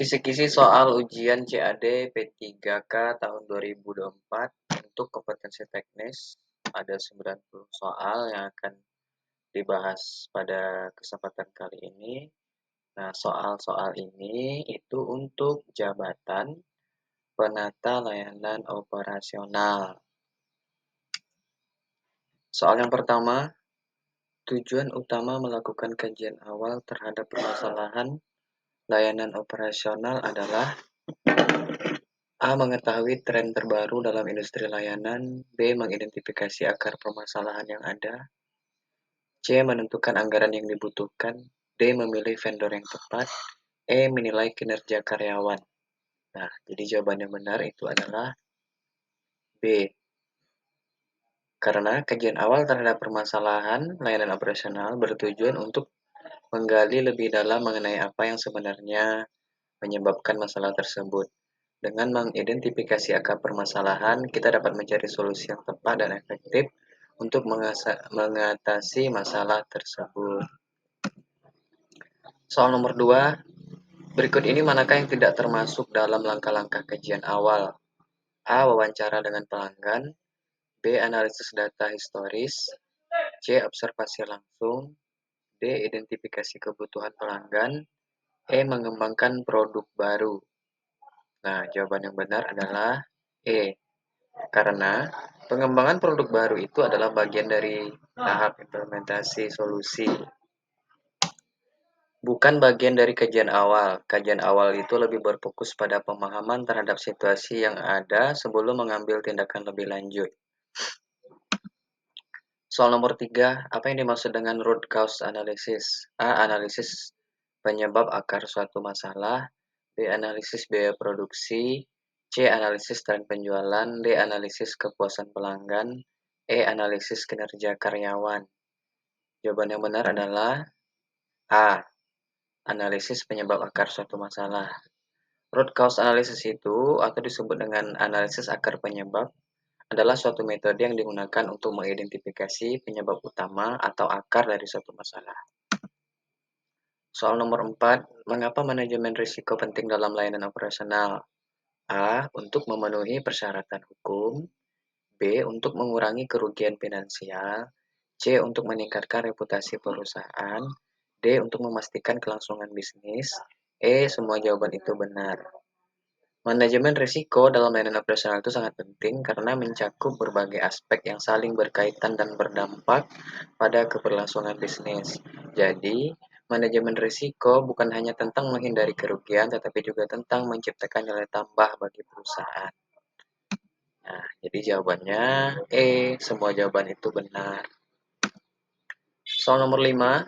Kisi-kisi soal ujian CAD P3K tahun 2024 untuk kompetensi teknis. Ada 90 soal yang akan dibahas pada kesempatan kali ini. Nah, soal-soal ini itu untuk jabatan penata layanan operasional. Soal yang pertama, tujuan utama melakukan kajian awal terhadap permasalahan layanan operasional adalah A. Mengetahui tren terbaru dalam industri layanan. B. Mengidentifikasi akar permasalahan yang ada. C. Menentukan anggaran yang dibutuhkan. D. Memilih vendor yang tepat. E. Menilai kinerja karyawan. Nah, jadi jawaban yang benar itu adalah B. Karena kajian awal terhadap permasalahan layanan operasional bertujuan untuk menggali lebih dalam mengenai apa yang sebenarnya menyebabkan masalah tersebut. Dengan mengidentifikasi akar permasalahan, kita dapat mencari solusi yang tepat dan efektif untuk mengatasi masalah tersebut. Soal nomor 2, berikut ini manakah yang tidak termasuk dalam langkah-langkah kajian awal? A. Wawancara dengan pelanggan. B. Analisis data historis. C. Observasi langsung. D. Identifikasi kebutuhan pelanggan. E. Mengembangkan produk baru. Nah, jawaban yang benar adalah E. Karena pengembangan produk baru itu adalah bagian dari tahap implementasi solusi, bukan bagian dari kajian awal. Kajian awal itu lebih berfokus pada pemahaman terhadap situasi yang ada sebelum mengambil tindakan lebih lanjut. Soal nomor 3, apa yang dimaksud dengan root cause analysis? A. Analisis penyebab akar suatu masalah. B. Analisis biaya produksi. C. Analisis tren penjualan. D. Analisis kepuasan pelanggan. E. Analisis kinerja karyawan. Jawaban yang benar adalah A. Analisis penyebab akar suatu masalah. Root cause analysis itu, atau disebut dengan analisis akar penyebab, adalah suatu metode yang digunakan untuk mengidentifikasi penyebab utama atau akar dari suatu masalah. Soal nomor 4, mengapa manajemen risiko penting dalam layanan operasional? A. Untuk memenuhi persyaratan hukum. B. Untuk mengurangi kerugian finansial. C. Untuk meningkatkan reputasi perusahaan. D. Untuk memastikan kelangsungan bisnis. E. Semua jawaban itu benar. Manajemen risiko dalam layanan operasional itu sangat penting karena mencakup berbagai aspek yang saling berkaitan dan berdampak pada keberlangsungan bisnis. Jadi, manajemen risiko bukan hanya tentang menghindari kerugian, tetapi juga tentang menciptakan nilai tambah bagi perusahaan. Nah, jadi jawabannya E, semua jawaban itu benar. Soal nomor 5,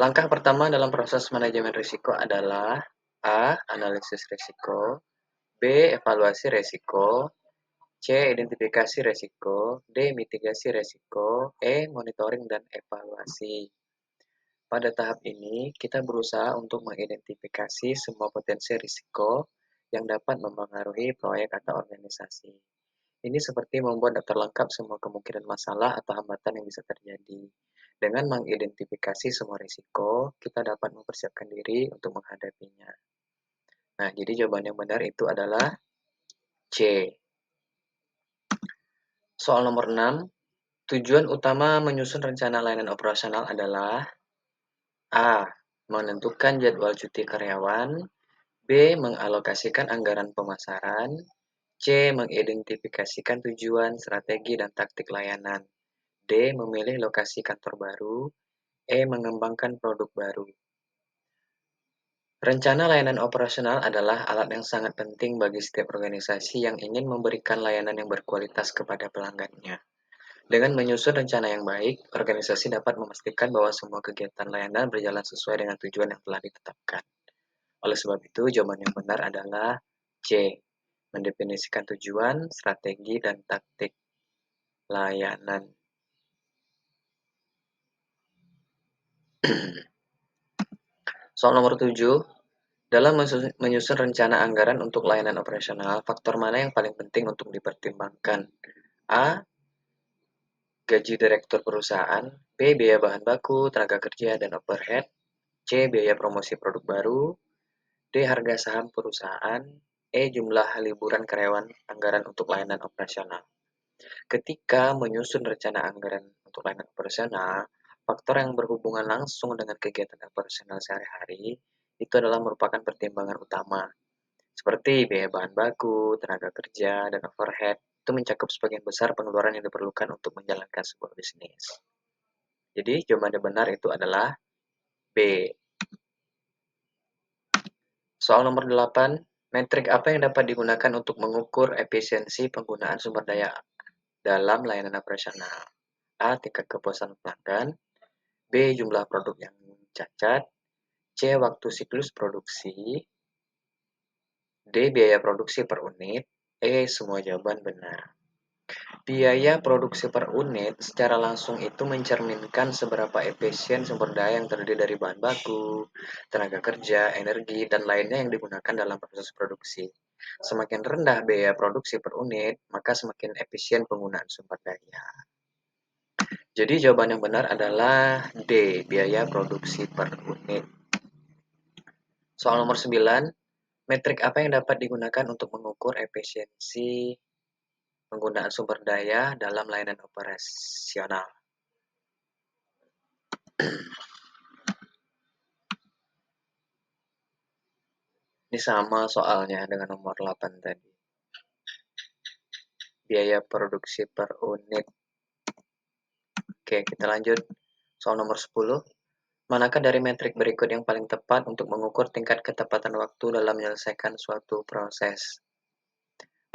langkah pertama dalam proses manajemen risiko adalah A. Analisis risiko. B. Evaluasi risiko. C. Identifikasi risiko. D. Mitigasi risiko. E. Monitoring dan evaluasi. Pada tahap ini, kita berusaha untuk mengidentifikasi semua potensi risiko yang dapat mempengaruhi proyek atau organisasi. Ini seperti membuat daftar lengkap semua kemungkinan masalah atau hambatan yang bisa terjadi. Dengan mengidentifikasi semua risiko, kita dapat mempersiapkan diri untuk menghadapinya. Nah, jadi jawaban yang benar itu adalah C. Soal nomor 6, tujuan utama menyusun rencana layanan operasional adalah A. Menentukan jadwal cuti karyawan. B. Mengalokasikan anggaran pemasaran. C. Mengidentifikasikan tujuan, strategi, dan taktik layanan. D. Memilih lokasi kantor baru. E. Mengembangkan produk baru. Rencana layanan operasional adalah alat yang sangat penting bagi setiap organisasi yang ingin memberikan layanan yang berkualitas kepada pelanggannya. Dengan menyusun rencana yang baik, organisasi dapat memastikan bahwa semua kegiatan layanan berjalan sesuai dengan tujuan yang telah ditetapkan. Oleh sebab itu, jawaban yang benar adalah C. Mendefinisikan tujuan, strategi, dan taktik layanan. Soal nomor 7, dalam menyusun rencana anggaran untuk layanan operasional, faktor mana yang paling penting untuk dipertimbangkan? A. Gaji direktur perusahaan. B. Biaya bahan baku, tenaga kerja, dan overhead. C. Biaya promosi produk baru. D. Harga saham perusahaan. E. Jumlah liburan karyawan, anggaran untuk layanan operasional. Ketika menyusun rencana anggaran untuk layanan operasional, faktor yang berhubungan langsung dengan kegiatan operasional sehari-hari itu adalah merupakan pertimbangan utama, seperti biaya bahan baku, tenaga kerja, dan overhead. Itu mencakup sebagian besar pengeluaran yang diperlukan untuk menjalankan sebuah bisnis. Jadi jawaban yang benar itu adalah B. Soal nomor 8, metrik apa yang dapat digunakan untuk mengukur efisiensi penggunaan sumber daya dalam layanan operasional? A. Tingkat kepuasan pelanggan. B. Jumlah produk yang cacat. C. Waktu siklus produksi. D. Biaya produksi per unit. E. Semua jawaban benar. Biaya produksi per unit secara langsung itu mencerminkan seberapa efisien sumber daya yang terdiri dari bahan baku, tenaga kerja, energi, dan lainnya yang digunakan dalam proses produksi. Semakin rendah biaya produksi per unit, maka semakin efisien penggunaan sumber daya. Jadi jawaban yang benar adalah D, biaya produksi per unit. Soal nomor 9, metrik apa yang dapat digunakan untuk mengukur efisiensi penggunaan sumber daya dalam layanan operasional? Ini sama soalnya dengan nomor 8 tadi. Biaya produksi per unit. Oke, kita lanjut. Soal nomor 10. Manakah dari metrik berikut yang paling tepat untuk mengukur tingkat ketepatan waktu dalam menyelesaikan suatu proses?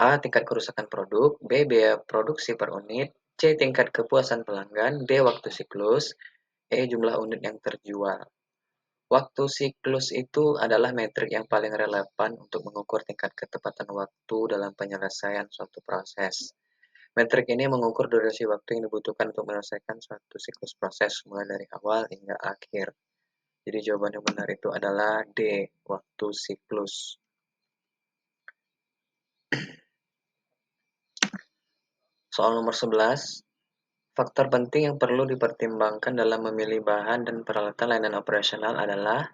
A. Tingkat kerusakan produk. B. Biaya produksi per unit. C. Tingkat kepuasan pelanggan. D. Waktu siklus. E. Jumlah unit yang terjual. Waktu siklus itu adalah metrik yang paling relevan untuk mengukur tingkat ketepatan waktu dalam penyelesaian suatu proses. Metrik ini mengukur durasi waktu yang dibutuhkan untuk menyelesaikan suatu siklus proses mulai dari awal hingga akhir. Jadi jawaban yang benar itu adalah D, waktu siklus. Soal nomor 11, faktor penting yang perlu dipertimbangkan dalam memilih bahan dan peralatan layanan operasional adalah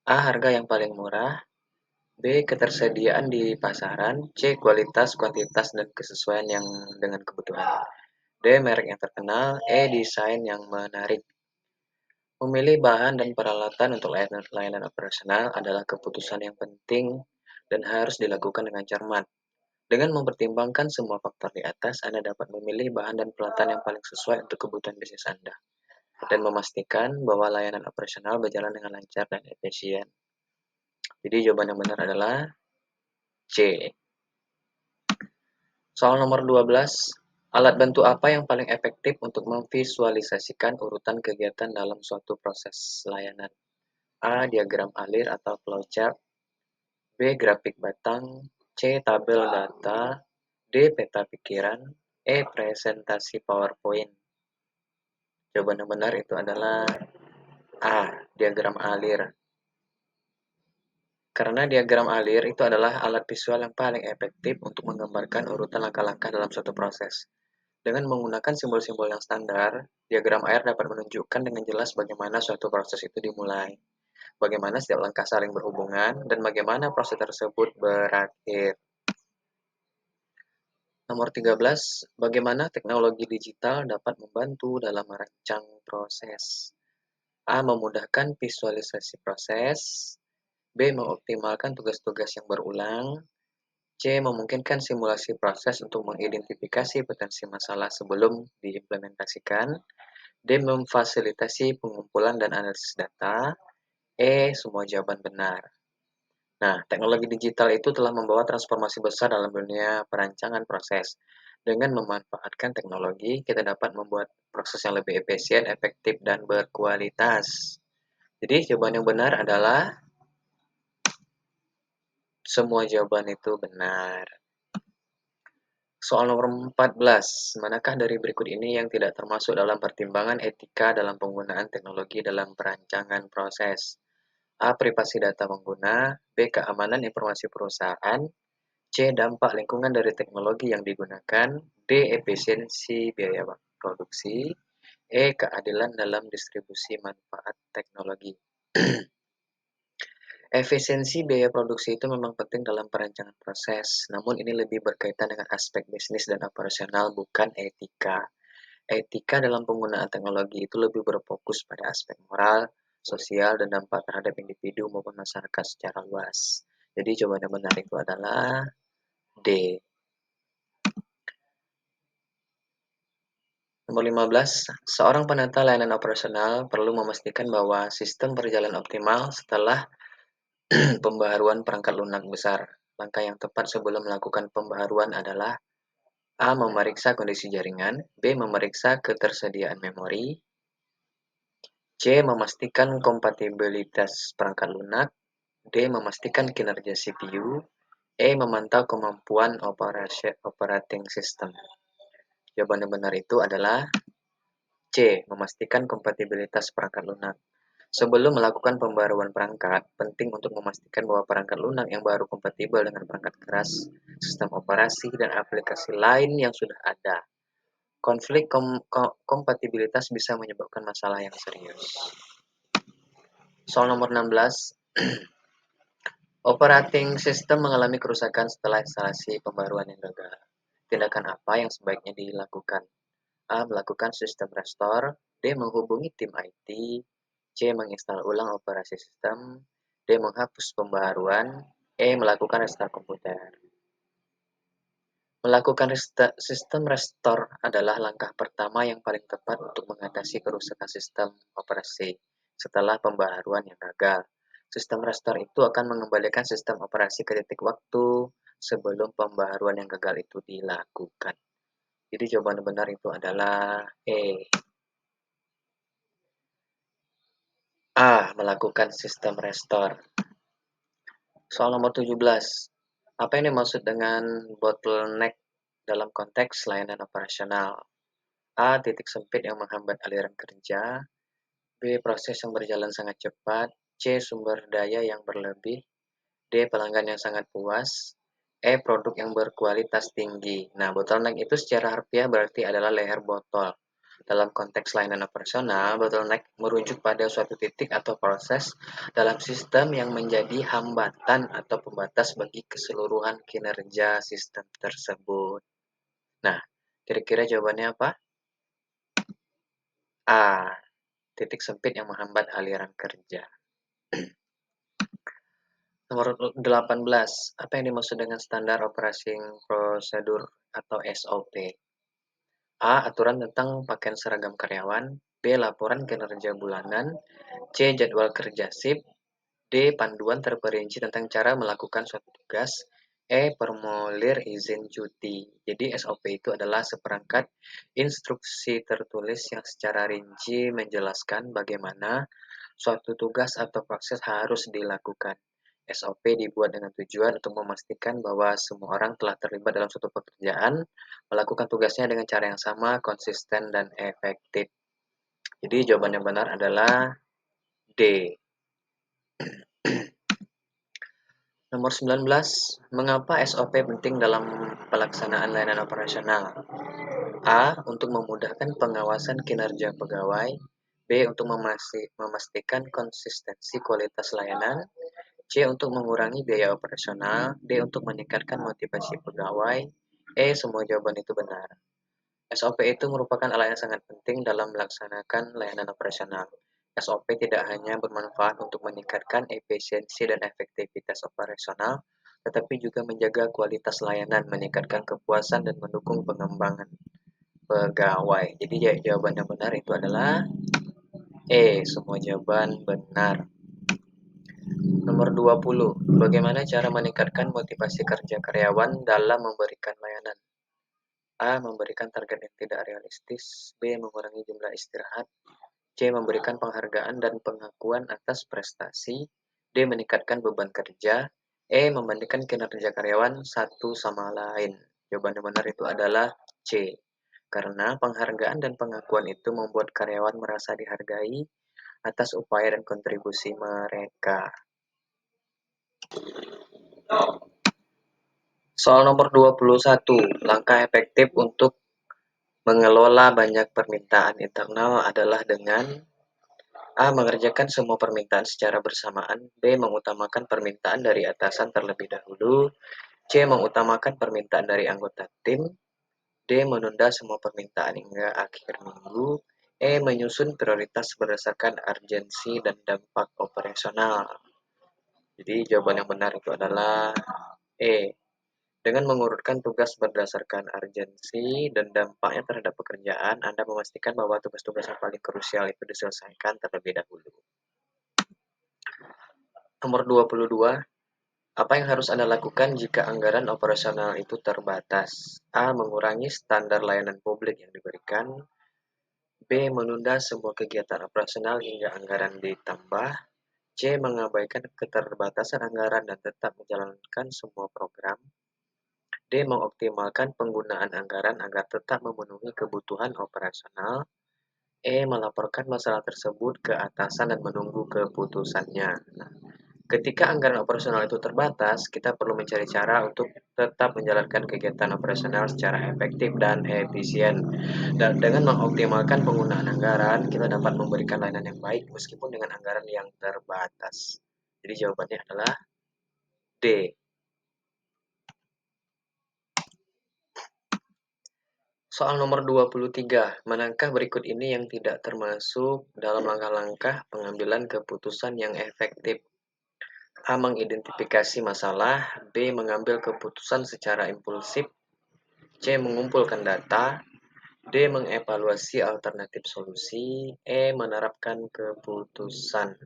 A. Harga yang paling murah. B. Ketersediaan di pasaran. C. Kualitas, kuantitas, dan kesesuaian yang dengan kebutuhan. D. Merek yang terkenal. E. Desain yang menarik. Memilih bahan dan peralatan untuk layanan operasional adalah keputusan yang penting dan harus dilakukan dengan cermat. Dengan mempertimbangkan semua faktor di atas, Anda dapat memilih bahan dan peralatan yang paling sesuai untuk kebutuhan bisnis Anda dan memastikan bahwa layanan operasional berjalan dengan lancar dan efisien. Jadi jawaban yang benar adalah C. Soal nomor 12, alat bantu apa yang paling efektif untuk memvisualisasikan urutan kegiatan dalam suatu proses layanan? A. Diagram alir atau flowchart. B. Grafik batang. C. Tabel data. D. Peta pikiran. E. Presentasi PowerPoint. Jawaban yang benar itu adalah A. Diagram alir. Karena diagram alir itu adalah alat visual yang paling efektif untuk menggambarkan urutan langkah-langkah dalam suatu proses. Dengan menggunakan simbol-simbol yang standar, diagram air dapat menunjukkan dengan jelas bagaimana suatu proses itu dimulai, bagaimana setiap langkah saling berhubungan, dan bagaimana proses tersebut berakhir. Nomor 13, bagaimana teknologi digital dapat membantu dalam merancang proses? A. Memudahkan visualisasi proses. B. Mengoptimalkan tugas-tugas yang berulang. C. Memungkinkan simulasi proses untuk mengidentifikasi potensi masalah sebelum diimplementasikan. D. Memfasilitasi pengumpulan dan analisis data. E. Semua jawaban benar. Nah, teknologi digital itu telah membawa transformasi besar dalam dunia perancangan proses. Dengan memanfaatkan teknologi, kita dapat membuat proses yang lebih efisien, efektif, dan berkualitas. Jadi, jawaban yang benar adalah semua jawaban itu benar. Soal nomor 14, manakah dari berikut ini yang tidak termasuk dalam pertimbangan etika dalam penggunaan teknologi dalam perancangan proses? A. Privasi data pengguna. B. Keamanan informasi perusahaan. C. Dampak lingkungan dari teknologi yang digunakan. D. Efisiensi biaya produksi. E. Keadilan dalam distribusi manfaat teknologi. Efisiensi biaya produksi itu memang penting dalam perancangan proses, namun ini lebih berkaitan dengan aspek bisnis dan operasional, bukan etika. Etika dalam penggunaan teknologi itu lebih berfokus pada aspek moral, sosial, dan dampak terhadap individu maupun masyarakat secara luas. Jadi jawaban yang benar itu adalah D. Nomor 15, seorang penata layanan operasional perlu memastikan bahwa sistem berjalan optimal setelah pembaharuan perangkat lunak besar. Langkah yang tepat sebelum melakukan pembaharuan adalah A. Memeriksa kondisi jaringan, B. Memeriksa ketersediaan memori, C. Memastikan kompatibilitas perangkat lunak, D. Memastikan kinerja CPU, E. Memantau kemampuan operating system. Jawaban yang benar itu adalah C. Memastikan kompatibilitas perangkat lunak. Sebelum melakukan pembaruan perangkat, penting untuk memastikan bahwa perangkat lunak yang baru kompatibel dengan perangkat keras, sistem operasi, dan aplikasi lain yang sudah ada. Konflik kompatibilitas bisa menyebabkan masalah yang serius. Soal nomor 16, operating system mengalami kerusakan setelah instalasi pembaruan yang gagal. Tindakan apa yang sebaiknya dilakukan? A. Melakukan sistem restore, D. Menghubungi tim IT, C. Menginstal ulang operasi sistem, D. Menghapus pembaruan, E. Melakukan restart komputer. Melakukan sistem restore adalah langkah pertama yang paling tepat untuk mengatasi kerusakan sistem operasi setelah pembaharuan yang gagal. Sistem restore itu akan mengembalikan sistem operasi ke titik waktu sebelum pembaharuan yang gagal itu dilakukan. Jadi jawaban benar itu adalah E. A. Melakukan sistem restore. Soal nomor 17. Apa yang dimaksud dengan bottleneck dalam konteks layanan operasional? A. Titik sempit yang menghambat aliran kerja. B. Proses yang berjalan sangat cepat. C. Sumber daya yang berlebih. D. Pelanggan yang sangat puas. E. Produk yang berkualitas tinggi. Nah, bottleneck itu secara harfiah berarti adalah leher botol. Dalam konteks layanan operasional, bottleneck merujuk pada suatu titik atau proses dalam sistem yang menjadi hambatan atau pembatas bagi keseluruhan kinerja sistem tersebut. Nah, kira-kira jawabannya apa? A. Titik sempit yang menghambat aliran kerja. Nomor 18. Apa yang dimaksud dengan standar operating procedure atau SOP? A. Aturan tentang pakaian seragam karyawan. B. Laporan kinerja bulanan. C. Jadwal kerja shift. D. Panduan terperinci tentang cara melakukan suatu tugas. E. Formulir izin cuti. Jadi SOP itu adalah seperangkat instruksi tertulis yang secara rinci menjelaskan bagaimana suatu tugas atau proses harus dilakukan. SOP dibuat dengan tujuan untuk memastikan bahwa semua orang telah terlibat dalam suatu pekerjaan, melakukan tugasnya dengan cara yang sama, konsisten, dan efektif. Jadi jawaban yang benar adalah D. Nomor 19. Mengapa SOP penting dalam pelaksanaan layanan operasional? A. Untuk memudahkan pengawasan kinerja pegawai. B. Untuk memastikan konsistensi kualitas layanan. C. Untuk mengurangi biaya operasional. D. Untuk meningkatkan motivasi pegawai. E. Semua jawaban itu benar. SOP itu merupakan alat yang sangat penting dalam melaksanakan layanan operasional. SOP tidak hanya bermanfaat untuk meningkatkan efisiensi dan efektivitas operasional, tetapi juga menjaga kualitas layanan, meningkatkan kepuasan, dan mendukung pengembangan pegawai. Jadi jawaban yang benar itu adalah E. Semua jawaban benar. Nomor 20. Bagaimana cara meningkatkan motivasi kerja karyawan dalam memberikan layanan? A. Memberikan target yang tidak realistis. B. Mengurangi jumlah istirahat. C. Memberikan penghargaan dan pengakuan atas prestasi. D. Meningkatkan beban kerja. E. Membandingkan kinerja karyawan satu sama lain. Jawaban yang benar itu adalah C. Karena penghargaan dan pengakuan itu membuat karyawan merasa dihargai atas upaya dan kontribusi mereka. Soal nomor 21. Langkah efektif untuk mengelola banyak permintaan internal adalah dengan A. Mengerjakan semua permintaan secara bersamaan. B. Mengutamakan permintaan dari atasan terlebih dahulu. C. Mengutamakan permintaan dari anggota tim. D. Menunda semua permintaan hingga akhir minggu. E. Menyusun prioritas berdasarkan urgensi dan dampak operasional. Jadi jawaban yang benar itu adalah E. Dengan mengurutkan tugas berdasarkan urgensi dan dampaknya terhadap pekerjaan, Anda memastikan bahwa tugas-tugas yang paling krusial itu diselesaikan terlebih dahulu. Nomor 22. Apa yang harus Anda lakukan jika anggaran operasional itu terbatas? A. Mengurangi standar layanan publik yang diberikan. B. Menunda semua kegiatan operasional hingga anggaran ditambah. C. Mengabaikan keterbatasan anggaran dan tetap menjalankan semua program. D. Mengoptimalkan penggunaan anggaran agar tetap memenuhi kebutuhan operasional. E. Melaporkan masalah tersebut ke atasan dan menunggu keputusannya. Nah, ketika anggaran operasional itu terbatas, kita perlu mencari cara untuk tetap menjalankan kegiatan operasional secara efektif dan efisien. Dan dengan mengoptimalkan penggunaan anggaran, kita dapat memberikan layanan yang baik meskipun dengan anggaran yang terbatas. Jadi jawabannya adalah D. Soal nomor 23. Manakah berikut ini yang tidak termasuk dalam langkah-langkah pengambilan keputusan yang efektif? A. Mengidentifikasi masalah. B. Mengambil keputusan secara impulsif. C. Mengumpulkan data. D. Mengevaluasi alternatif solusi. E. Menerapkan keputusan.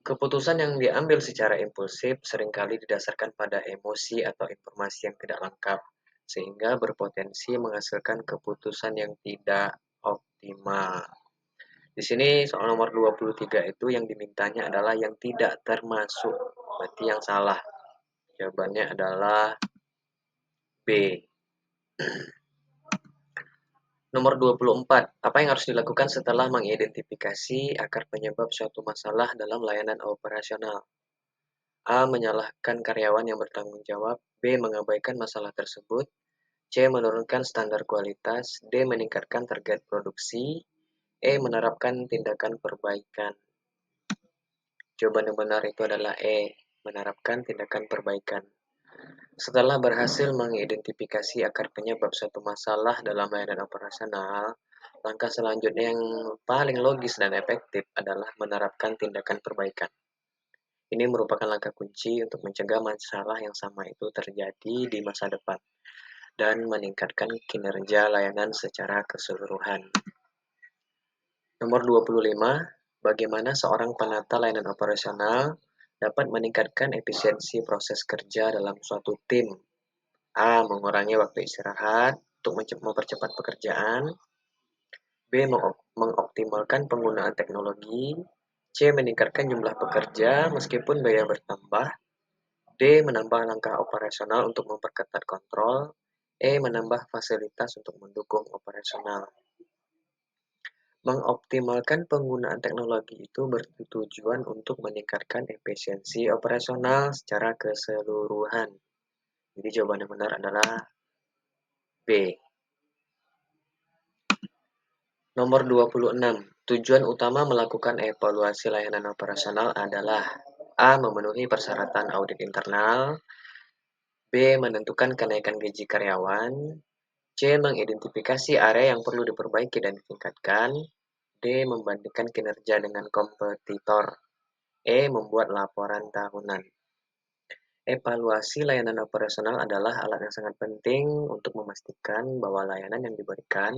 Keputusan yang diambil secara impulsif seringkali didasarkan pada emosi atau informasi yang tidak lengkap, sehingga berpotensi menghasilkan keputusan yang tidak optimal. Di sini soal nomor 23 itu yang dimintanya adalah yang tidak termasuk. Berarti yang salah. Jawabannya adalah B. Nomor 24. Apa yang harus dilakukan setelah mengidentifikasi akar penyebab suatu masalah dalam layanan operasional? A. Menyalahkan karyawan yang bertanggung jawab. B. Mengabaikan masalah tersebut. C. Menurunkan standar kualitas. D. Meningkatkan target produksi. E. Menerapkan tindakan perbaikan. Jawaban yang benar itu adalah E. Menerapkan tindakan perbaikan. Setelah berhasil mengidentifikasi akar penyebab suatu masalah dalam layanan operasional, langkah selanjutnya yang paling logis dan efektif adalah menerapkan tindakan perbaikan. Ini merupakan langkah kunci untuk mencegah masalah yang sama itu terjadi di masa depan dan meningkatkan kinerja layanan secara keseluruhan. Nomor 25. Bagaimana seorang penata layanan operasional dapat meningkatkan efisiensi proses kerja dalam suatu tim? A. Mengurangi waktu istirahat untuk mempercepat pekerjaan. B. Mengoptimalkan penggunaan teknologi. C. Meningkatkan jumlah pekerja meskipun biaya bertambah. D. Menambah langkah operasional untuk memperketat kontrol. E. Menambah fasilitas untuk mendukung operasional. Mengoptimalkan penggunaan teknologi itu bertujuan untuk meningkatkan efisiensi operasional secara keseluruhan. Jadi jawaban yang benar adalah B. Nomor 26. Tujuan utama melakukan evaluasi layanan operasional adalah A. Memenuhi persyaratan audit internal. B. Menentukan kenaikan gaji karyawan. C. Mengidentifikasi area yang perlu diperbaiki dan ditingkatkan. D. Membandingkan kinerja dengan kompetitor. E. Membuat laporan tahunan. Evaluasi layanan operasional adalah alat yang sangat penting untuk memastikan bahwa layanan yang diberikan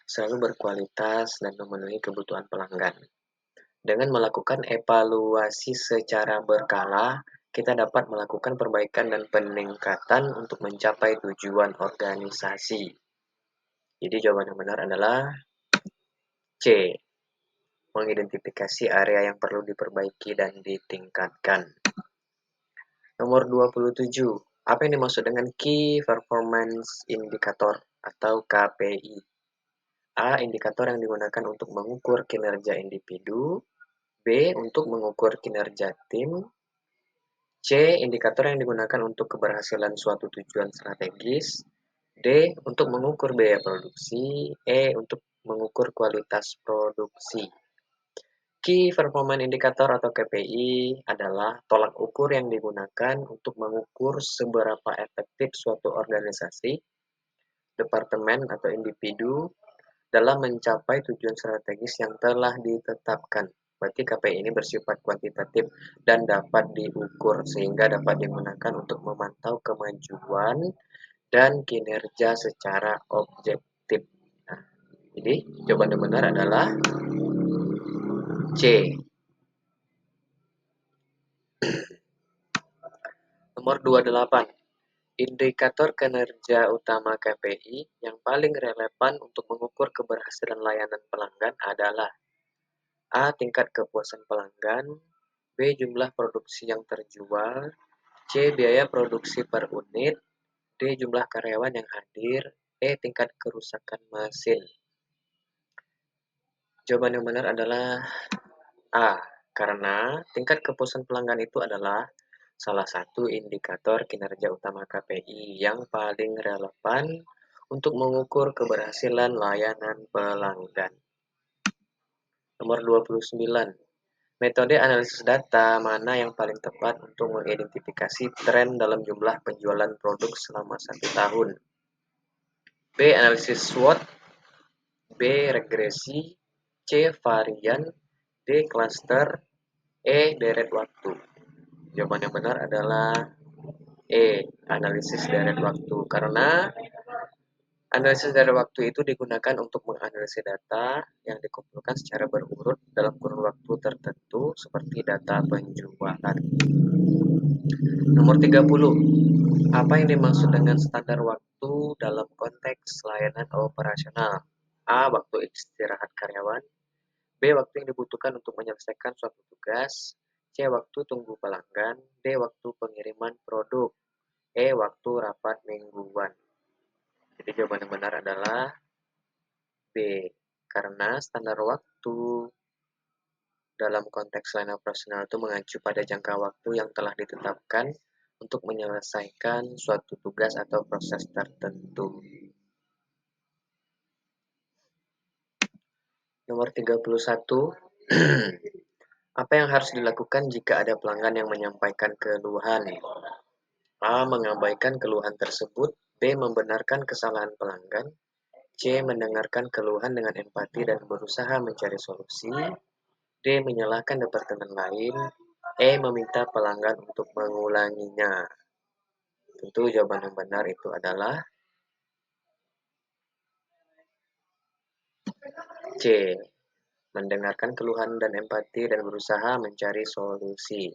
selalu berkualitas dan memenuhi kebutuhan pelanggan. Dengan melakukan evaluasi secara berkala, kita dapat melakukan perbaikan dan peningkatan untuk mencapai tujuan organisasi. Jadi jawaban yang benar adalah C. Mengidentifikasi area yang perlu diperbaiki dan ditingkatkan. Nomor 27. Apa yang dimaksud dengan Key Performance Indicator atau KPI? A. Indikator yang digunakan untuk mengukur kinerja individu. B. Untuk mengukur kinerja tim. C. Indikator yang digunakan untuk keberhasilan suatu tujuan strategis. D. Untuk mengukur biaya produksi. E. Untuk mengukur kualitas produksi. Key Performance Indicator atau KPI adalah tolak ukur yang digunakan untuk mengukur seberapa efektif suatu organisasi, departemen, atau individu dalam mencapai tujuan strategis yang telah ditetapkan. Berarti KPI ini bersifat kuantitatif dan dapat diukur sehingga dapat digunakan untuk memantau kemajuan dan kinerja secara objektif. Nah, jadi jawaban yang benar adalah C. Nomor 28. Indikator kinerja utama KPI yang paling relevan untuk mengukur keberhasilan layanan pelanggan adalah A. Tingkat kepuasan pelanggan, B. Jumlah produksi yang terjual, C. Biaya produksi per unit, D. Jumlah karyawan yang hadir, E. Tingkat kerusakan mesin. Jawaban yang benar adalah A. Karena tingkat kepuasan pelanggan itu adalah salah satu indikator kinerja utama KPI yang paling relevan untuk mengukur keberhasilan layanan pelanggan. Nomor 29. Metode analisis data mana yang paling tepat untuk mengidentifikasi tren dalam jumlah penjualan produk selama 1 tahun? B. Analisis SWOT, B. Regresi, C. Varian, D. Cluster, E. Deret waktu. Jawaban yang benar adalah E. Analisis deret waktu. Karena analisis deret waktu itu digunakan untuk menganalisis data yang dikumpulkan secara berurut dalam kurun waktu tertentu seperti data penjualan. Nomor 30. Apa yang dimaksud dengan standar waktu dalam konteks layanan operasional? A. Waktu istirahat karyawan, B. Waktu yang dibutuhkan untuk menyelesaikan suatu tugas, C. Waktu tunggu pelanggan, D. Waktu pengiriman produk, E. Waktu rapat mingguan. Jadi jawaban yang benar adalah B. Karena standar waktu dalam konteks layanan operasional itu mengacu pada jangka waktu yang telah ditetapkan untuk menyelesaikan suatu tugas atau proses tertentu. Nomor 31. Apa yang harus dilakukan jika ada pelanggan yang menyampaikan keluhan? A. Mengabaikan keluhan tersebut, B. Membenarkan kesalahan pelanggan, C. Mendengarkan keluhan dengan empati dan berusaha mencari solusi, D. Menyalahkan departemen lain, E. Meminta pelanggan untuk mengulanginya. Tentu jawaban yang benar itu adalah C. Mendengarkan keluhan dan empati dan berusaha mencari solusi.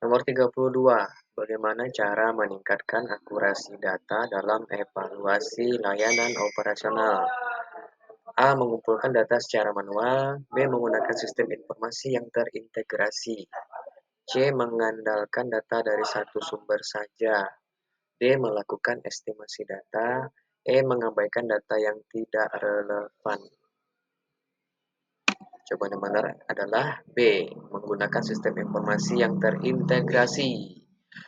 Nomor 32. Bagaimana cara meningkatkan akurasi data dalam evaluasi layanan operasional? A. Mengumpulkan data secara manual, B. Menggunakan sistem informasi yang terintegrasi, C. Mengandalkan data dari satu sumber saja, D. Melakukan estimasi data, E. Mengabaikan data yang tidak relevan. Jawaban yang benar adalah B. Menggunakan sistem informasi yang terintegrasi.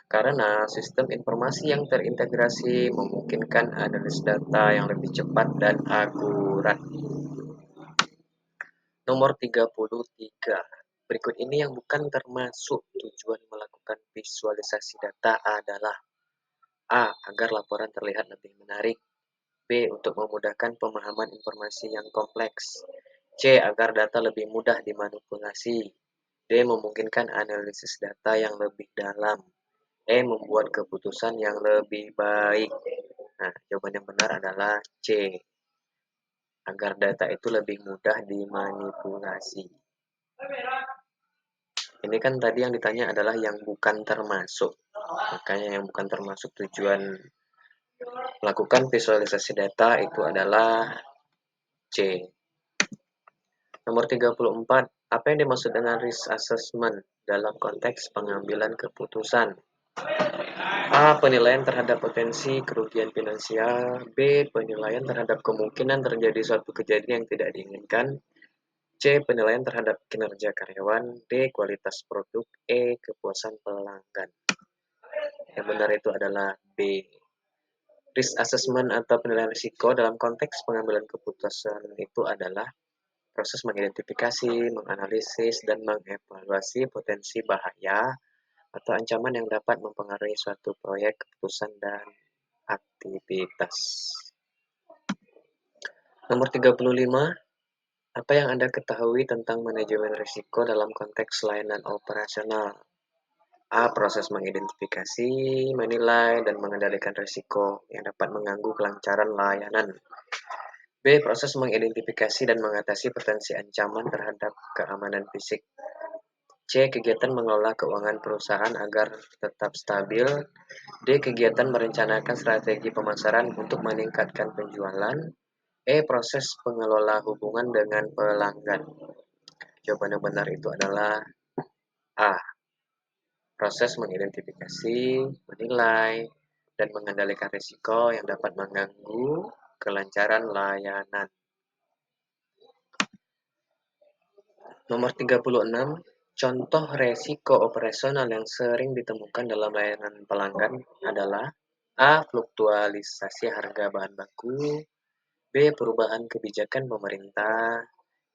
Karena sistem informasi yang terintegrasi memungkinkan analisis data yang lebih cepat dan akurat. Nomor 33. Berikut ini yang bukan termasuk tujuan melakukan visualisasi data adalah A. Agar laporan terlihat lebih menarik, B. Untuk memudahkan pemahaman informasi yang kompleks, C. Agar data lebih mudah dimanipulasi, D. Memungkinkan analisis data yang lebih dalam, E. Membuat keputusan yang lebih baik. Nah, jawaban yang benar adalah C. Agar data itu lebih mudah dimanipulasi. Ini kan tadi yang ditanya adalah yang bukan termasuk. Makanya yang bukan termasuk tujuan melakukan visualisasi data itu adalah C. Nomor 34. Apa yang dimaksud dengan risk assessment dalam konteks pengambilan keputusan? A. Penilaian terhadap potensi kerugian finansial, B. Penilaian terhadap kemungkinan terjadi suatu kejadian yang tidak diinginkan, C. Penilaian terhadap kinerja karyawan, D. Kualitas produk, E. Kepuasan pelanggan. Yang benar itu adalah B. Risk assessment atau penilaian risiko dalam konteks pengambilan keputusan itu adalah proses mengidentifikasi, menganalisis, dan mengevaluasi potensi bahaya atau ancaman yang dapat mempengaruhi suatu proyek, keputusan, dan aktivitas. Nomor 35, apa yang Anda ketahui tentang manajemen risiko dalam konteks layanan operasional? A. Proses mengidentifikasi, menilai, dan mengendalikan risiko yang dapat mengganggu kelancaran layanan. B. Proses mengidentifikasi dan mengatasi potensi ancaman terhadap keamanan fisik. C. Kegiatan mengelola keuangan perusahaan agar tetap stabil. D. Kegiatan merencanakan strategi pemasaran untuk meningkatkan penjualan. E. Proses pengelola hubungan dengan pelanggan. Jawaban yang benar itu adalah A. Proses mengidentifikasi, menilai, dan mengendalikan risiko yang dapat mengganggu kelancaran layanan. Nomor 36, contoh resiko operasional yang sering ditemukan dalam layanan pelanggan adalah A. Fluktualisasi harga bahan baku. B. Perubahan kebijakan pemerintah.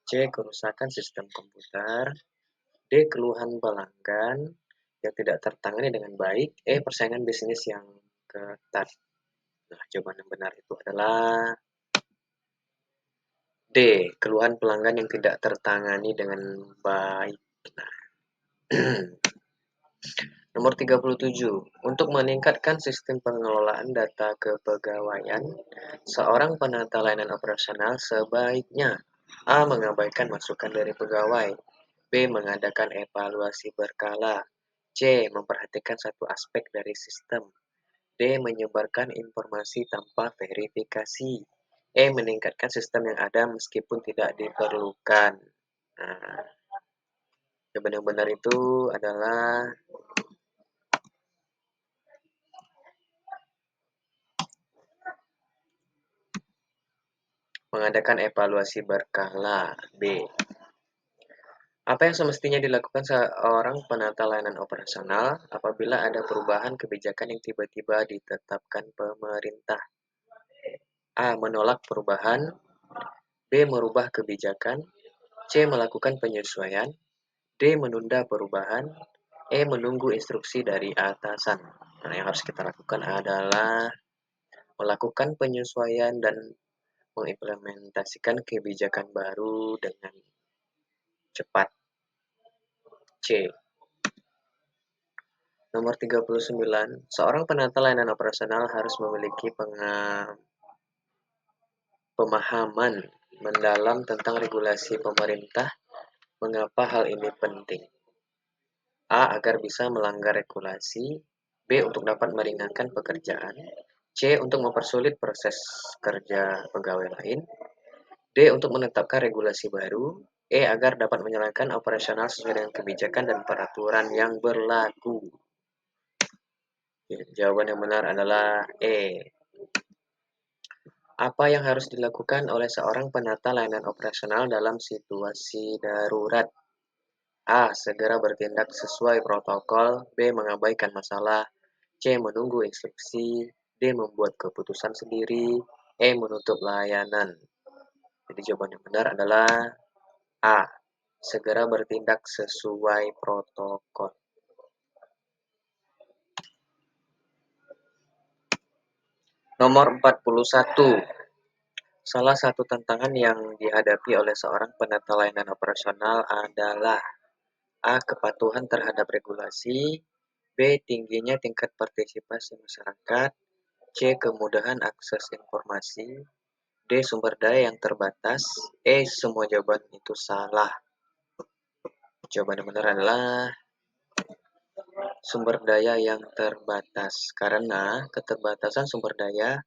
C. Kerusakan sistem komputer. D. Keluhan pelanggan yang tidak tertangani dengan baik. E. Persaingan bisnis yang ketat. Nah, jawaban yang benar itu adalah D. Keluhan pelanggan yang tidak tertangani dengan baik. Nah, nomor 37. Untuk meningkatkan sistem pengelolaan data kepegawaian, seorang penata layanan operasional sebaiknya A. Mengabaikan masukan dari pegawai. B. Mengadakan evaluasi berkala. C. Memperhatikan satu aspek dari sistem. D. Menyebarkan informasi tanpa verifikasi. E. Meningkatkan sistem yang ada meskipun tidak diperlukan. Nah, jawaban yang benar itu adalah mengadakan evaluasi berkala. B. Apa yang semestinya dilakukan seorang penata layanan operasional apabila ada perubahan kebijakan yang tiba-tiba ditetapkan pemerintah? A. Menolak perubahan. B. Merubah kebijakan. C. Melakukan penyesuaian. D. Menunda perubahan. E. Menunggu instruksi dari atasan. Nah, yang harus kita lakukan adalah melakukan penyesuaian dan mengimplementasikan kebijakan baru dengan cepat. C. Nomor 39, seorang penata layanan operasional harus memiliki pemahaman mendalam tentang regulasi pemerintah. Mengapa hal ini penting? A. Agar bisa melanggar regulasi. B. Untuk dapat meringankan pekerjaan. C. Untuk mempersulit proses kerja pegawai lain. D. Untuk menetapkan regulasi baru. E. Agar dapat menjalankan operasional sesuai dengan kebijakan dan peraturan yang berlaku. Jawaban yang benar adalah E. Apa yang harus dilakukan oleh seorang penata layanan operasional dalam situasi darurat? A. Segera bertindak sesuai protokol. B. Mengabaikan masalah. C. Menunggu instruksi. D. Membuat keputusan sendiri. E. Menutup layanan. Jadi jawaban yang benar adalah A. Segera bertindak sesuai protokol. Nomor 41. Salah satu tantangan yang dihadapi oleh seorang penata layanan operasional adalah A. Kepatuhan terhadap regulasi. B. Tingginya tingkat partisipasi masyarakat. C. Kemudahan akses informasi. D. Sumber daya yang terbatas. E. Semua jawaban itu salah. Jawaban yang benar adalah sumber daya yang terbatas. Karena keterbatasan sumber daya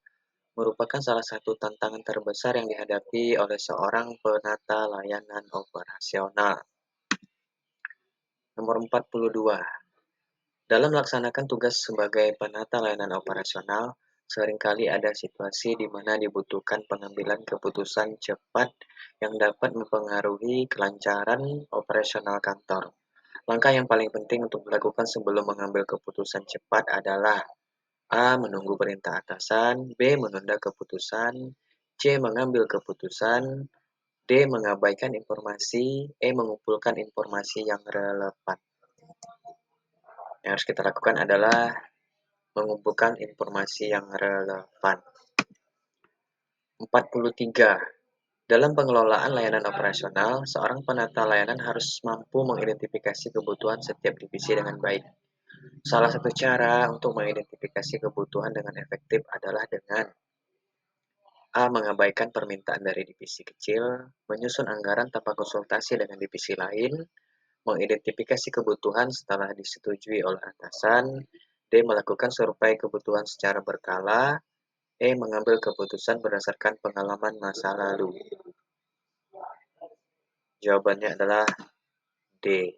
merupakan salah satu tantangan terbesar yang dihadapi oleh seorang penata layanan operasional. Nomor 42. Dalam melaksanakan tugas sebagai penata layanan operasional, seringkali ada situasi di mana dibutuhkan pengambilan keputusan cepat yang dapat mempengaruhi kelancaran operasional kantor. Langkah yang paling penting untuk dilakukan sebelum mengambil keputusan cepat adalah A. Menunggu perintah atasan. B. Menunda keputusan. C. Mengambil keputusan. D. Mengabaikan informasi. E. Mengumpulkan informasi yang relevan. Yang harus kita lakukan adalah mengumpulkan informasi yang relevan. 43. Dalam pengelolaan layanan operasional, seorang penata layanan harus mampu mengidentifikasi kebutuhan setiap divisi dengan baik. Salah satu cara untuk mengidentifikasi kebutuhan dengan efektif adalah dengan A. Mengabaikan permintaan dari divisi kecil, menyusun anggaran tanpa konsultasi dengan divisi lain, mengidentifikasi kebutuhan setelah disetujui oleh atasan, D. Melakukan survei kebutuhan secara berkala, E. Mengambil keputusan berdasarkan pengalaman masa lalu. Jawabannya adalah D.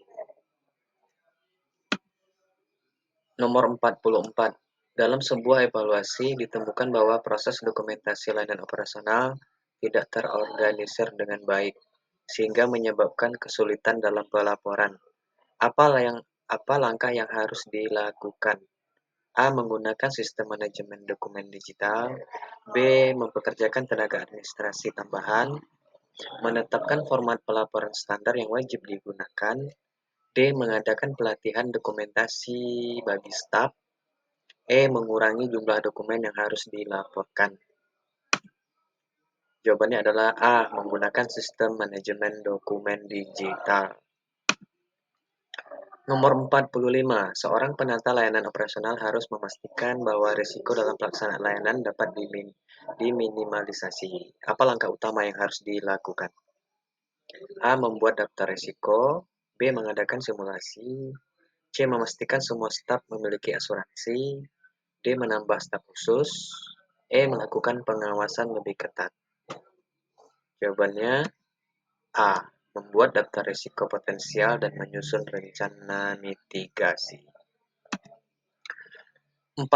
Nomor 44. Dalam sebuah evaluasi ditemukan bahwa proses dokumentasi layanan operasional tidak terorganisir dengan baik, sehingga menyebabkan kesulitan dalam pelaporan. Apa langkah yang harus dilakukan? A. Menggunakan sistem manajemen dokumen digital. B. Mempekerjakan tenaga administrasi tambahan. Menetapkan format pelaporan standar yang wajib digunakan. D. Mengadakan pelatihan dokumentasi bagi staf. E. Mengurangi jumlah dokumen yang harus dilaporkan. Jawabannya adalah A. Menggunakan sistem manajemen dokumen digital. Nomor 45. Seorang penata layanan operasional harus memastikan bahwa risiko dalam pelaksanaan layanan dapat diminimalisasi. Apa langkah utama yang harus dilakukan? A. Membuat daftar risiko. B. Mengadakan simulasi. C. Memastikan semua staf memiliki asuransi. D. Menambah staf khusus. E. Melakukan pengawasan lebih ketat. Jawabannya A. Membuat daftar risiko potensial dan menyusun rencana mitigasi. 46.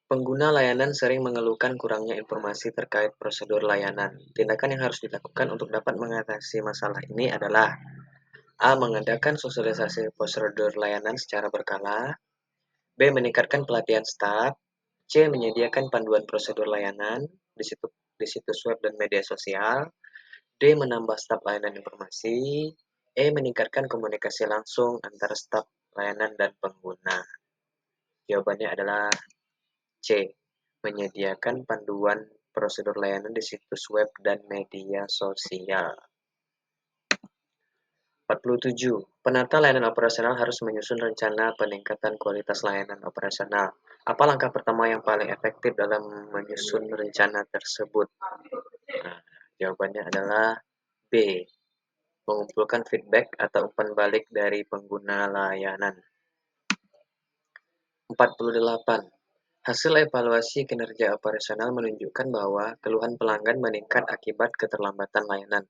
Pengguna layanan sering mengeluhkan kurangnya informasi terkait prosedur layanan. Tindakan yang harus dilakukan untuk dapat mengatasi masalah ini adalah A. Mengadakan sosialisasi prosedur layanan secara berkala. B. Meningkatkan pelatihan staf. C. Menyediakan panduan prosedur layanan di situs web dan media sosial. D. Menambah staf layanan informasi. E. Meningkatkan komunikasi langsung antara staf layanan dan pengguna. Jawabannya adalah C. Menyediakan panduan prosedur layanan di situs web dan media sosial. 47. Penata layanan operasional harus menyusun rencana peningkatan kualitas layanan operasional. Apa langkah pertama yang paling efektif dalam menyusun rencana tersebut? Nah, jawabannya adalah B. Mengumpulkan feedback atau umpan balik dari pengguna layanan. 48. Hasil evaluasi kinerja operasional menunjukkan bahwa keluhan pelanggan meningkat akibat keterlambatan layanan.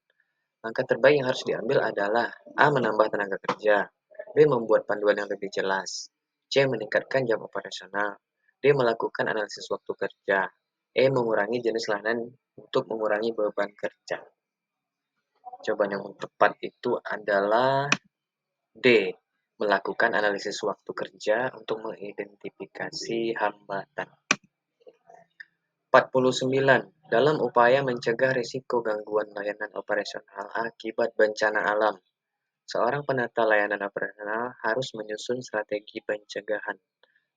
Langkah terbaik yang harus diambil adalah A. Menambah tenaga kerja. B. Membuat panduan yang lebih jelas. C. Meningkatkan jam operasional. D. Melakukan analisis waktu kerja. E. Mengurangi jenis layanan untuk mengurangi beban kerja. Jawaban yang tepat itu adalah D. Melakukan analisis waktu kerja untuk mengidentifikasi hambatan. 49. Dalam upaya mencegah risiko gangguan layanan operasional akibat bencana alam, seorang penata layanan operasional harus menyusun strategi pencegahan.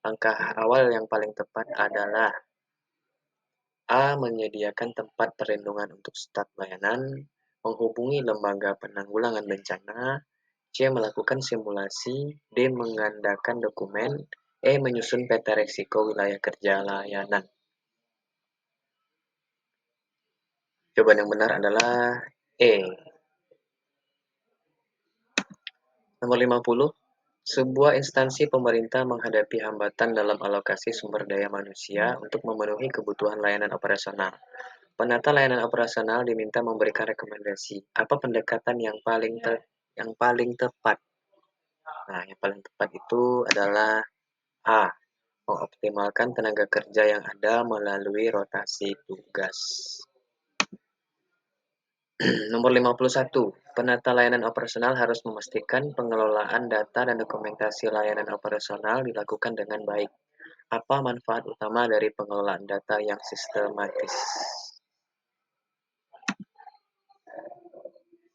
Langkah awal yang paling tepat adalah A. Menyediakan tempat perlindungan untuk staf layanan, menghubungi lembaga penanggulangan bencana, C. Melakukan simulasi, D. Menggandakan dokumen, E. Menyusun peta risiko wilayah kerja layanan. Jawaban yang benar adalah E. Nomor 50. Sebuah instansi pemerintah menghadapi hambatan dalam alokasi sumber daya manusia untuk memenuhi kebutuhan layanan operasional. Penata layanan operasional diminta memberikan rekomendasi. Apa pendekatan yang paling tepat? Nah, yang paling tepat itu adalah A. Mengoptimalkan tenaga kerja yang ada melalui rotasi tugas. Nomor 51. Penata layanan operasional harus memastikan pengelolaan data dan dokumentasi layanan operasional dilakukan dengan baik. Apa manfaat utama dari pengelolaan data yang sistematis?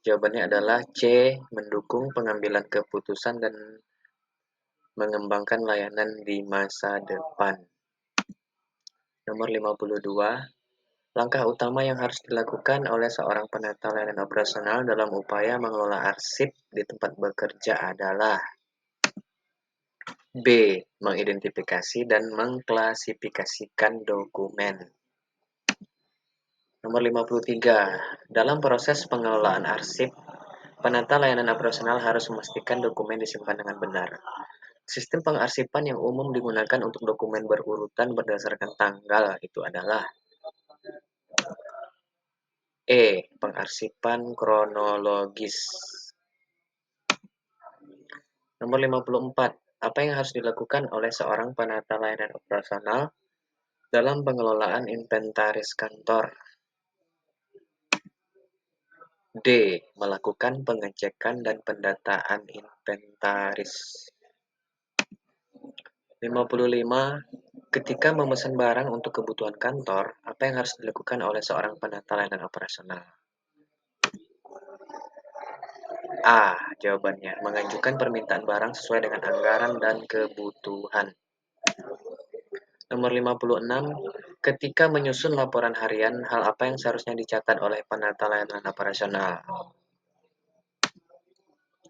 Jawabannya adalah C. Mendukung pengambilan keputusan dan mengembangkan layanan di masa depan. Nomor 52. Langkah utama yang harus dilakukan oleh seorang penata layanan operasional dalam upaya mengelola arsip di tempat bekerja adalah B. Mengidentifikasi dan mengklasifikasikan dokumen. Nomor 53. Dalam proses pengelolaan arsip, penata layanan operasional harus memastikan dokumen disimpan dengan benar. Sistem pengarsipan yang umum digunakan untuk dokumen berurutan berdasarkan tanggal itu adalah E. Pengarsipan kronologis. Nomor 54. Apa yang harus dilakukan oleh seorang penata layanan operasional dalam pengelolaan inventaris kantor? D. Melakukan pengecekan dan pendataan inventaris. 55. Ketika memesan barang untuk kebutuhan kantor, apa yang harus dilakukan oleh seorang penata layanan operasional? A. Jawabannya, mengajukan permintaan barang sesuai dengan anggaran dan kebutuhan. Nomor 56. Ketika menyusun laporan harian, hal apa yang seharusnya dicatat oleh penata layanan operasional?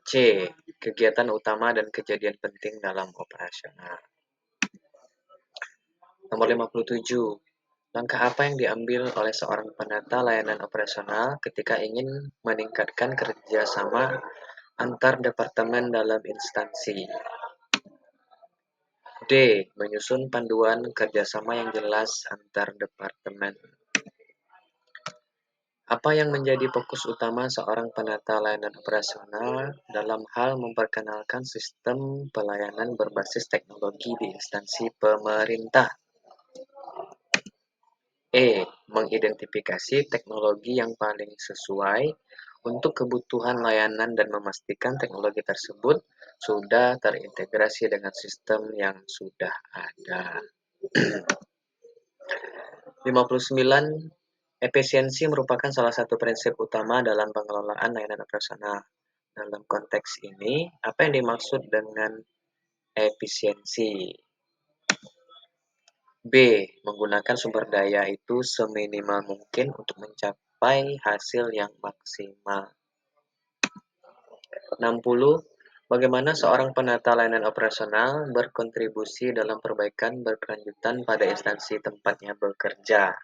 C. Kegiatan utama dan kejadian penting dalam operasional. Nomor 57. Langkah apa yang diambil oleh seorang penata layanan operasional ketika ingin meningkatkan kerjasama antar departemen dalam instansi? D. Menyusun panduan kerjasama yang jelas antar departemen. Apa yang menjadi fokus utama seorang penata layanan operasional dalam hal memperkenalkan sistem pelayanan berbasis teknologi di instansi pemerintah? E. Mengidentifikasi teknologi yang paling sesuai untuk kebutuhan layanan dan memastikan teknologi tersebut sudah terintegrasi dengan sistem yang sudah ada. 59. Efisiensi merupakan salah satu prinsip utama dalam pengelolaan layanan operasional. Dalam konteks ini, apa yang dimaksud dengan efisiensi? B. Menggunakan sumber daya itu seminimal mungkin untuk mencapai hasil yang maksimal. 60. Bagaimana seorang penata layanan operasional berkontribusi dalam perbaikan berkelanjutan pada instansi tempatnya bekerja?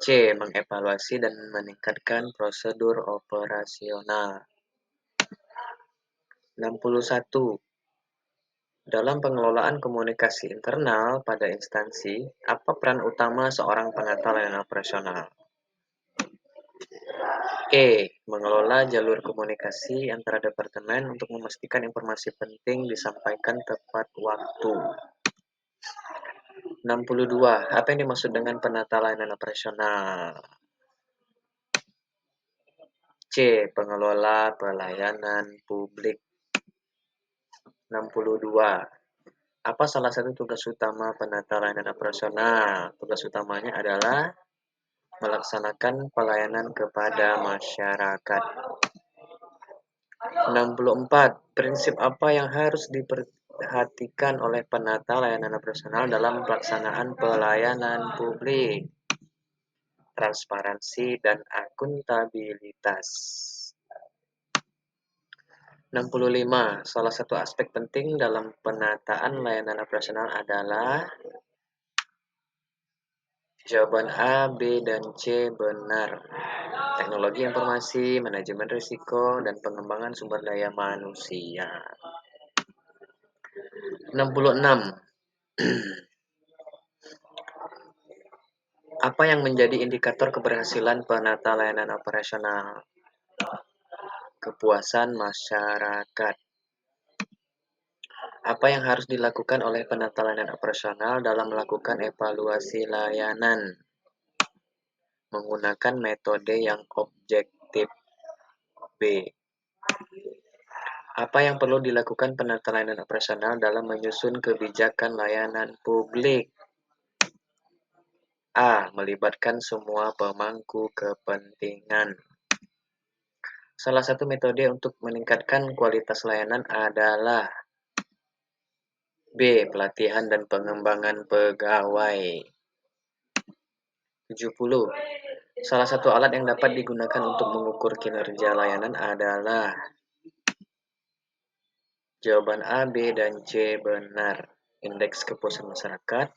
C. Mengevaluasi dan meningkatkan prosedur operasional. 61. Dalam pengelolaan komunikasi internal pada instansi, apa peran utama seorang penata layanan operasional? E. Mengelola jalur komunikasi antara departemen untuk memastikan informasi penting disampaikan tepat waktu. 62. Apa yang dimaksud dengan penata layanan operasional? C. Pengelola pelayanan publik. 62. Apa salah satu tugas utama penata layanan operasional? Tugas utamanya adalah melaksanakan pelayanan kepada masyarakat. 64. Prinsip apa yang harus diperhatikan oleh penata layanan operasional dalam pelaksanaan pelayanan publik? Transparansi dan akuntabilitas. 65. Salah satu aspek penting dalam penataan layanan operasional adalah jawaban A, B, dan C benar. Teknologi informasi, manajemen risiko, dan pengembangan sumber daya manusia. 66. Apa yang menjadi indikator keberhasilan penata layanan operasional? Kepuasan masyarakat. Apa yang harus dilakukan oleh penata layanan operasional dalam melakukan evaluasi layanan? Menggunakan metode yang objektif. B. Apa yang perlu dilakukan penata layanan operasional dalam menyusun kebijakan layanan publik? A. Melibatkan semua pemangku kepentingan. Salah satu metode untuk meningkatkan kualitas layanan adalah B. Pelatihan dan pengembangan pegawai. 70. Salah satu alat yang dapat digunakan untuk mengukur kinerja layanan adalah jawaban A, B, dan C benar. Indeks kepuasan masyarakat,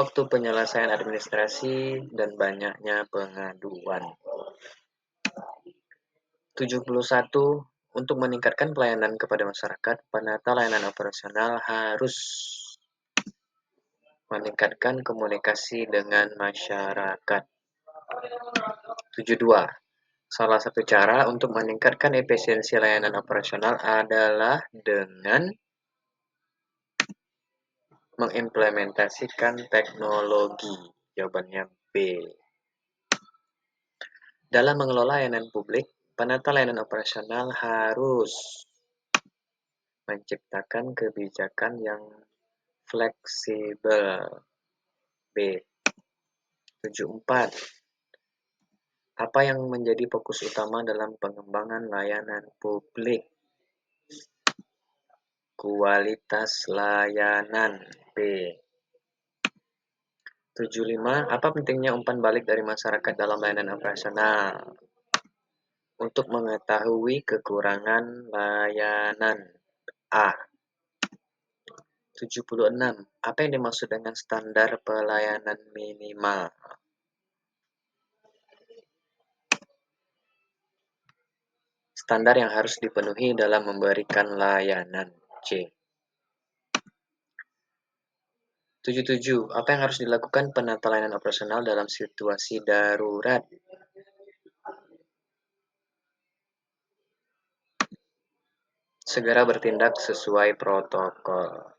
waktu penyelesaian administrasi, dan banyaknya pengaduan. 71. Untuk meningkatkan pelayanan kepada masyarakat, penata layanan operasional harus meningkatkan komunikasi dengan masyarakat. 72. Salah satu cara untuk meningkatkan efisiensi layanan operasional adalah dengan mengimplementasikan teknologi. Jawabannya B. Dalam mengelola layanan publik, penata layanan operasional harus menciptakan kebijakan yang fleksibel. B. 74. Apa yang menjadi fokus utama dalam pengembangan layanan publik? Kualitas layanan. B. 75. Apa pentingnya umpan balik dari masyarakat dalam layanan operasional? Untuk mengetahui kekurangan layanan. A. 76. Apa yang dimaksud dengan standar pelayanan minimal? Standar yang harus dipenuhi dalam memberikan layanan. C. 77. Apa yang harus dilakukan penata layanan operasional dalam situasi darurat? Segera bertindak sesuai protokol.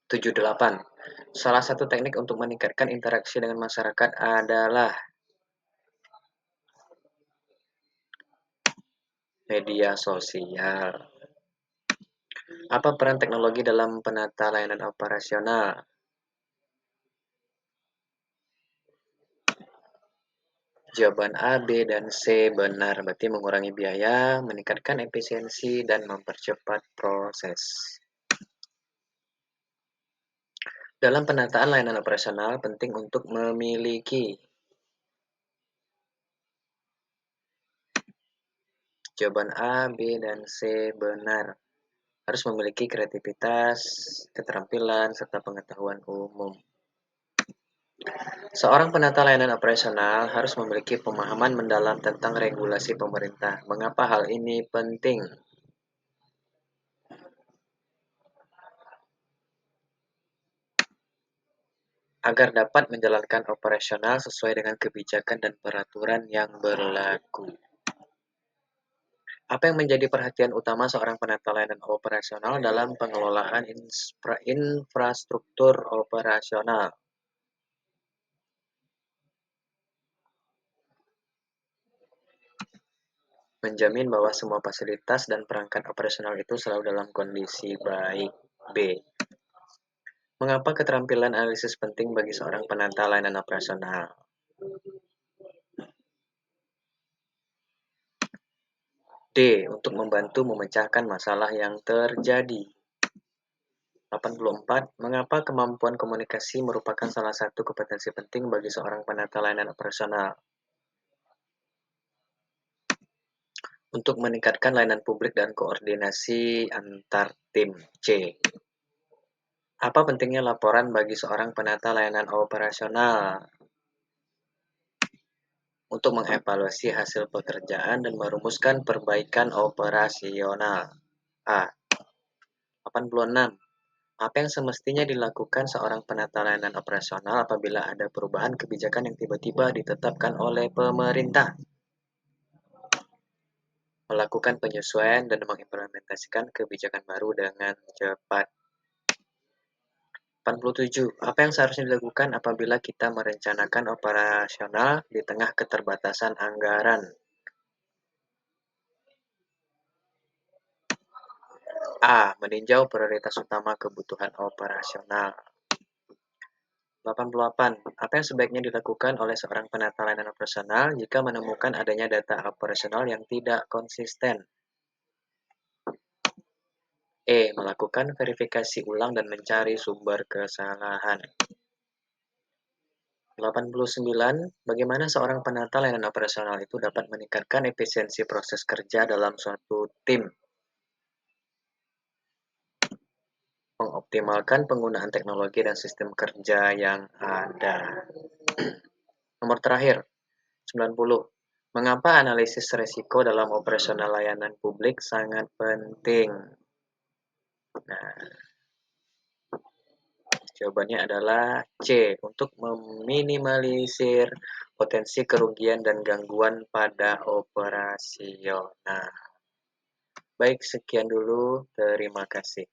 78. Salah satu teknik untuk meningkatkan interaksi dengan masyarakat adalah media sosial. Apa peran teknologi dalam penata layanan operasional? Jawaban A, B, dan C benar. Berarti mengurangi biaya, meningkatkan efisiensi, dan mempercepat proses. Dalam penataan layanan operasional, penting untuk memiliki jawaban A, B, dan C benar. Harus memiliki kreativitas, keterampilan, serta pengetahuan umum. Seorang penata layanan operasional harus memiliki pemahaman mendalam tentang regulasi pemerintah. Mengapa hal ini penting? Agar dapat menjalankan operasional sesuai dengan kebijakan dan peraturan yang berlaku. Apa yang menjadi perhatian utama seorang penata layanan operasional dalam pengelolaan infrastruktur operasional? Menjamin bahwa semua fasilitas dan perangkat operasional itu selalu dalam kondisi baik. B. Mengapa keterampilan analisis penting bagi seorang penata layanan operasional? D. Untuk membantu memecahkan masalah yang terjadi. 84. Mengapa kemampuan komunikasi merupakan salah satu kompetensi penting bagi seorang penata layanan operasional? Untuk meningkatkan layanan publik dan koordinasi antar tim. C. Apa pentingnya laporan bagi seorang penata layanan operasional? Untuk mengevaluasi hasil pekerjaan dan merumuskan perbaikan operasional. A. 86. Apa yang semestinya dilakukan seorang penata layanan operasional apabila ada perubahan kebijakan yang tiba-tiba ditetapkan oleh pemerintah? Melakukan penyesuaian dan mengimplementasikan kebijakan baru dengan cepat. 87. Apa yang seharusnya dilakukan apabila kita merencanakan operasional di tengah keterbatasan anggaran? A. Meninjau prioritas utama kebutuhan operasional. 88. Apa yang sebaiknya dilakukan oleh seorang penata layanan operasional jika menemukan adanya data operasional yang tidak konsisten? E. Melakukan verifikasi ulang dan mencari sumber kesalahan. 89. Bagaimana seorang penata layanan operasional itu dapat meningkatkan efisiensi proses kerja dalam suatu tim? Mengoptimalkan penggunaan teknologi dan sistem kerja yang ada. Nomor terakhir, 90. Mengapa analisis resiko dalam operasional layanan publik sangat penting? Nah, jawabannya adalah C. Untuk meminimalisir potensi kerugian dan gangguan pada operasional. Baik, sekian dulu. Terima kasih.